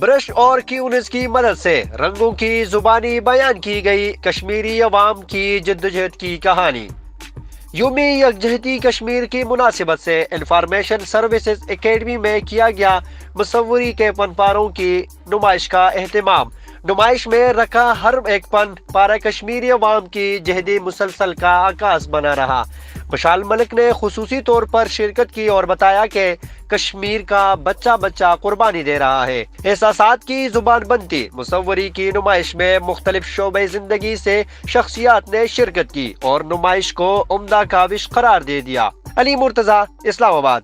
Brush اور کیونز کی مدد سے رنگوں کی زبانی بیان کی گئی کشمیری عوام کی جدوجہد کی کہانی۔ یومی یکجہتی کشمیر کی مناسبت سے انفارمیشن سروسز اکیڈمی میں کیا گیا مصوری کے پن پاروں کی نمائش کا اہتمام۔ نمائش میں رکھا ہر ایک پن پارہ کشمیری عوام کی جہدی مسلسل کا عکاس بنا رہا۔ مشال ملک نے خصوصی طور پر شرکت کی اور بتایا کہ کشمیر کا بچہ بچہ قربانی دے رہا ہے۔ احساسات کی زبان بنتی مصوری کی نمائش میں مختلف شعبۂ زندگی سے شخصیات نے شرکت کی اور نمائش کو عمدہ کاوش قرار دے دیا۔ علی مرتضیٰ، اسلام آباد۔